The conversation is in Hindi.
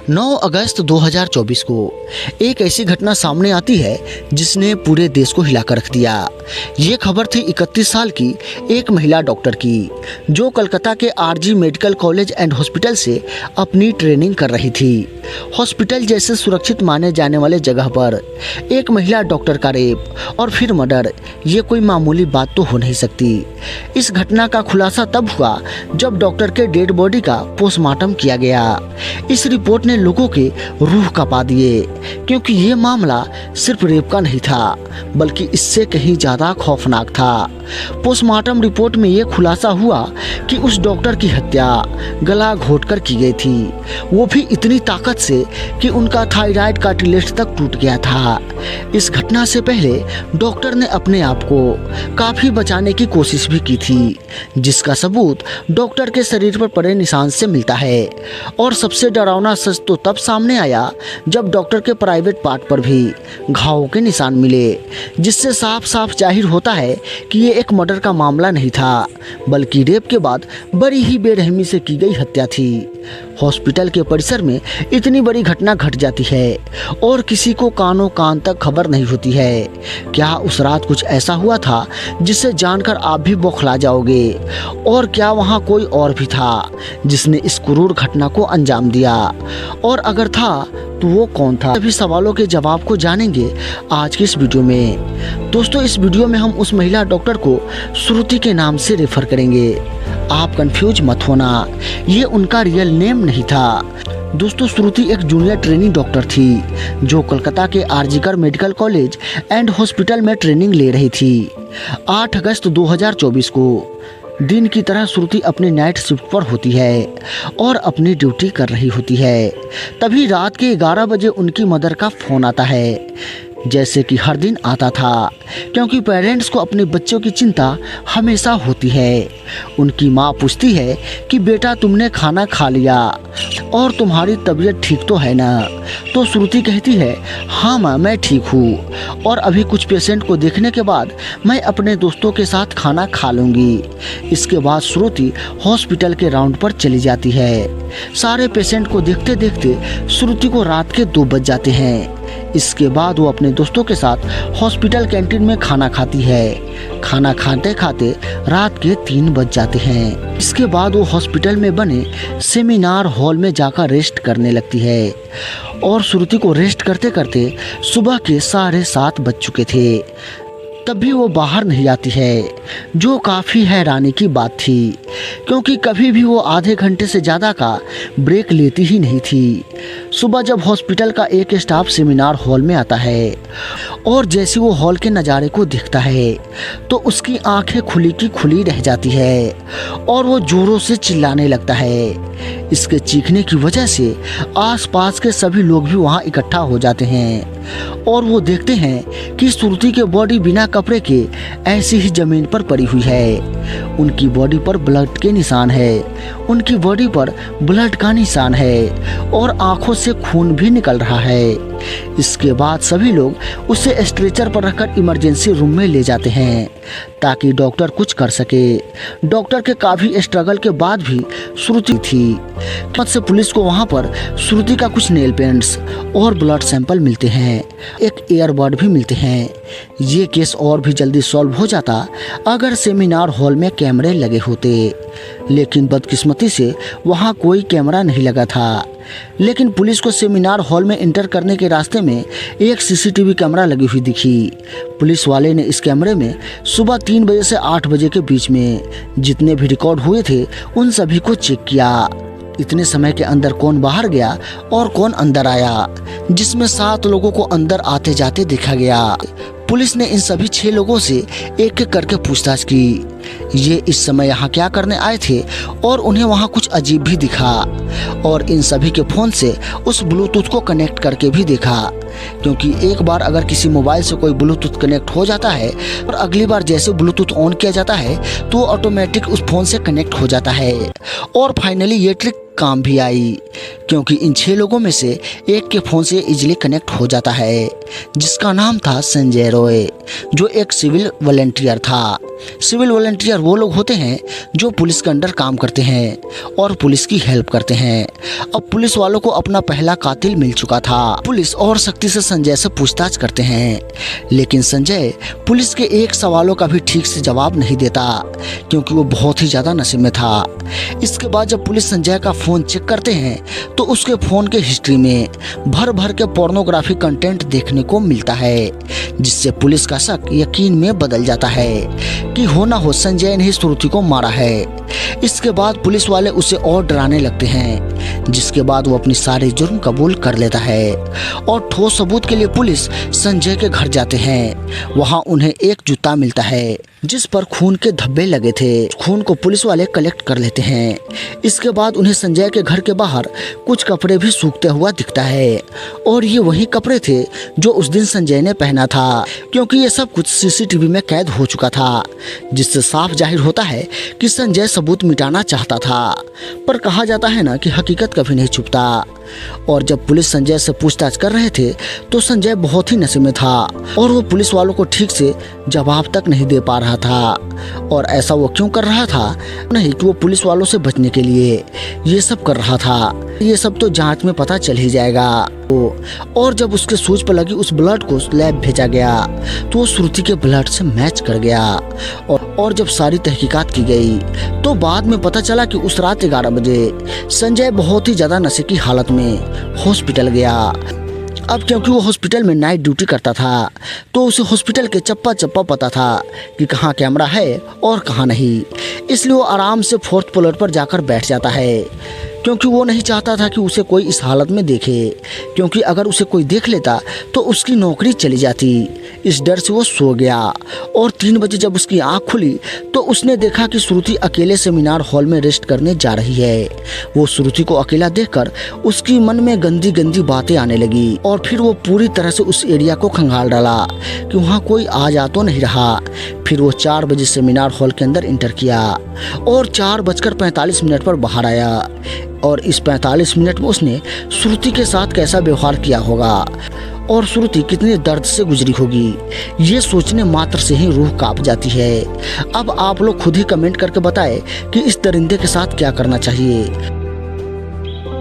9 अगस्त 2024 को एक ऐसी घटना सामने आती है जिसने पूरे देश को हिलाकर रख दिया। ये खबर थी 31 साल की एक महिला डॉक्टर की, जो कलकत्ता के RG medical college and hospital से अपनी ट्रेनिंग कर रही थी। हॉस्पिटल जैसे सुरक्षित माने जाने वाले जगह पर एक महिला डॉक्टर का रेप और फिर मर्डर, ये कोई मामूली बात तो हो नहीं सकती। इस घटना का खुलासा तब हुआ जब डॉक्टर के डेड बॉडी का पोस्टमार्टम किया गया। इस रिपोर्ट ने लोगों के रूह कँपा दिए, क्योंकि ये मामला सिर्फ रेप का नहीं था, बल्कि इससे कहीं ज़्यादा खौफनाक था। पोस्टमार्टम रिपोर्ट में ये खुलासा हुआ कि उस डॉक्टर की हत्या गला घोंटकर की गई थी, वो भी इतनी ताकत से कि उनका थायराइड कार्टिलेज तक टूट गया था। इस घटना से पहले डॉक्टर ने अपने आप को काफ़ी बचाने की कोशिश भी की थी, जिसका सबूत डॉक्टर के शरीर पर पड़े निशान से मिलता है। और सबसे डरावना सच तो तब सामने आया जब डॉक्टर के प्राइवेट पार्ट पर भी घावों के निशान मिले, जिससे साफ साफ जाहिर होता है कि ये एक मर्डर का मामला नहीं था, बल्कि रेप के बाद बड़ी ही बेरहमी से की गई हत्या थी। हॉस्पिटल के परिसर में इतनी बड़ी घटना घट जाती है और किसी को कानों कान तक खबर नहीं होती है। क्या उस रात कुछ ऐसा हुआ था जिसे जानकर आप भी बौखला जाओगे? और क्या वहाँ कोई और भी था जिसने इस क्रूर घटना को अंजाम दिया? और अगर था तो वो कौन था? सभी सवालों के जवाब को जानेंगे आज की इस वीडियो में। दोस्तों, इस वीडियो में हम उस महिला डॉक्टर को श्रुति के नाम से रेफर करेंगे। आप कंफ्यूज मत होना, ये उनका रियल नेम नहीं था। दोस्तों, श्रुति एक जूनियर ट्रेनिंग डॉक्टर थी, जो कोलकाता के RG Kar medical college and hospital में ट्रेनिंग ले रही थी। 8 अगस्त 2024 को दिन की तरह श्रुति अपनी नाइट शिफ्ट पर होती है और अपनी ड्यूटी कर रही होती है। तभी रात के 11 बजे उनकी मदर का फ़ोन आता है, जैसे कि हर दिन आता था, क्योंकि पेरेंट्स को अपने बच्चों की चिंता हमेशा होती है। उनकी माँ पूछती है कि बेटा, तुमने खाना खा लिया और तुम्हारी तबीयत ठीक तो है ना? तो श्रुति कहती है, हाँ माँ, मैं ठीक हूँ और अभी कुछ पेशेंट को देखने के बाद मैं अपने दोस्तों के साथ खाना खा लूँगी। इसके बाद श्रुति हॉस्पिटल के राउंड पर चली जाती है। सारे पेशेंट को देखते देखते श्रुति को रात के 2 बज जाते हैं। इसके बाद वो अपने दोस्तों के साथ हॉस्पिटल कैंटीन में खाना खाती है। खाना खाते खाते रात के 3 बज जाते हैं। इसके बाद वो हॉस्पिटल में बने सेमिनार हॉल में जाकर रेस्ट करने लगती है और श्रुति को रेस्ट करते करते सुबह के 7:30 बज चुके थे। तब भी वो बाहर नहीं आती है, जो काफ़ी हैरानी की बात थी, क्योंकि कभी भी वो आधे घंटे से ज़्यादा का ब्रेक लेती ही नहीं थी। सुबह जब हॉस्पिटल का एक स्टाफ सेमिनार हॉल में आता है और जैसे वो हॉल के नज़ारे को देखता है तो उसकी आंखें खुली की खुली रह जाती है और वो जोरों से चिल्लाने लगता है। इसके चीखने की वजह से आसपास के सभी लोग भी वहाँ इकट्ठा हो जाते हैं और वो देखते हैं कि श्रुति की बॉडी बिना कपड़े के ऐसी ही जमीन पर पड़ी हुई है। उनकी बॉडी पर ब्लड के निशान है, उनकी बॉडी पर ब्लड का निशान है और आंखों से खून भी निकल रहा है। इसके बाद सभी लोग उसे स्ट्रेचर पर रखकर इमरजेंसी रूम में ले जाते हैं ताकि डॉक्टर कुछ कर सके। डॉक्टर के काफ़ी स्ट्रगल के बाद भी श्रुति थी। से पुलिस को वहां पर श्रुति का कुछ नेल पेंट्स और ब्लड सैंपल मिलते हैं, एक ईयरबड भी मिलते हैं। ये केस और भी जल्दी सॉल्व हो जाता अगर सेमिनार हॉल में कैमरे लगे होते, लेकिन बदकिस्मती से वहां कोई कैमरा नहीं लगा था। लेकिन पुलिस को सेमिनार हॉल में एंटर करने के रास्ते में एक सीसीटीवी कैमरा लगी हुई दिखी। पुलिस वाले ने इस कैमरे में सुबह 3 बजे से 8 बजे के बीच में जितने भी रिकॉर्ड हुए थे उन सभी को चेक किया। इतने समय के अंदर कौन बाहर गया और कौन अंदर आया, जिसमें 7 लोगों को अंदर आते जाते देखा गया। पुलिस ने इन सभी 6 लोगों से एक एक करके पूछताछ की, ये इस समय यहाँ क्या करने आए थे और उन्हें वहाँ कुछ अजीब भी दिखा। और इन सभी के फ़ोन से उस ब्लूटूथ को कनेक्ट करके भी देखा, क्योंकि एक बार अगर किसी मोबाइल से कोई ब्लूटूथ कनेक्ट हो जाता है और अगली बार जैसे ब्लूटूथ ऑन किया जाता है तो ऑटोमेटिक उस फ़ोन से कनेक्ट हो जाता है। और फाइनली ये ट्रिक काम भी आई, क्योंकि इन 6 लोगों में से एक के फ़ोन से इजीली कनेक्ट हो जाता है, जिसका नाम था संजय रॉय, जो एक सिविल वॉलंटियर था। सिविल वॉलंटियर वो लोग होते हैं जो पुलिस के अंडर काम करते हैं और पुलिस की हेल्प करते हैं। अब पुलिस वालों को अपना पहला कातिल मिल चुका था। पुलिस और सख्ती से संजय से पूछताछ करते हैं, लेकिन संजय पुलिस के एक सवालों का भी ठीक से जवाब नहीं देता, क्योंकि वो बहुत ही ज़्यादा नशे में था। इसके बाद जब पुलिस संजय का फ़ोन चेक करते हैं तो उसके फ़ोन के हिस्ट्री में भर भर के पोर्नोग्राफी कंटेंट देखने को मिलता है, जिससे पुलिस का शक यकीन में बदल जाता है कि हो ना हो संजय ने ही श्रुति को मारा है। इसके बाद पुलिस वाले उसे और डराने लगते हैं, जिसके बाद वो अपनी सारी जुर्म कबूल कर लेता है और ठोस सबूत के लिए पुलिस संजय के घर जाते हैं। वहाँ उन्हें एक जूता मिलता है जिस पर खून के धब्बे लगे थे। खून को पुलिस वाले कलेक्ट कर लेते हैं। इसके बाद उन्हें संजय के घर के बाहर कुछ कपड़े भी सूखते हुआ दिखता है, और ये वही कपड़े थे जो उस दिन संजय ने पहना था, क्योंकि ये सब कुछ सीसीटीवी में कैद हो चुका था, जिससे साफ जाहिर होता है कि संजय सबूत मिटाना चाहता था। पर कहा जाता है ना कि हकीकत कभी नहीं छुपता। और जब पुलिस संजय से पूछताछ कर रहे थे तो संजय बहुत ही नशे में था और वो पुलिस वालों को ठीक से जवाब तक नहीं दे पा रहा था। और ऐसा वो क्यों कर रहा था? नहीं कि वो पुलिस वालों से बचने के लिए ये सब कर रहा था। ये सब तो जांच में पता चल ही जाएगा। और जब उसके सूज पर लगी उस ब्लड को लैब भेजा गया तो वो श्रुति के ब्लड से मैच कर गया। और जब सारी तहकीकात की गई तो बाद में पता चला कि उस रात 11 बजे संजय बहुत ही ज़्यादा नशे की हालत में हॉस्पिटल गया। अब क्योंकि वो हॉस्पिटल में नाइट ड्यूटी करता था तो उसे हॉस्पिटल के चप्पा चप्पा पता था कि कहाँ कैमरा है और कहाँ नहीं, इसलिए वो आराम से 4th फ्लोर पर जाकर बैठ जाता है, क्योंकि वो नहीं चाहता था कि उसे कोई इस हालत में देखे, क्योंकि अगर उसे कोई देख लेता तो उसकी नौकरी चली जाती। इस डर से वो सो गया और 3 बजे जब उसकी आंख खुली तो उसने देखा कि श्रुति अकेले सेमिनार हॉल में रेस्ट करने जा रही है। वो श्रुति को अकेला देखकर उसकी मन में गंदी गंदी बातें आने लगी और फिर वो पूरी तरह से उस एरिया को खंगाल डाला कि वहाँ कोई आ जा तो नहीं रहा। फिर वो 4 बजे सेमिनार हॉल के अंदर इंटर किया और 4:45 पर बाहर आया। और इस 45 मिनट में उसने श्रुति के साथ कैसा व्यवहार किया होगा और श्रुति कितने दर्द से गुजरी होगी, ये सोचने मात्र से ही रूह कांप जाती है। अब आप लोग खुद ही कमेंट करके बताएं कि इस दरिंदे के साथ क्या करना चाहिए।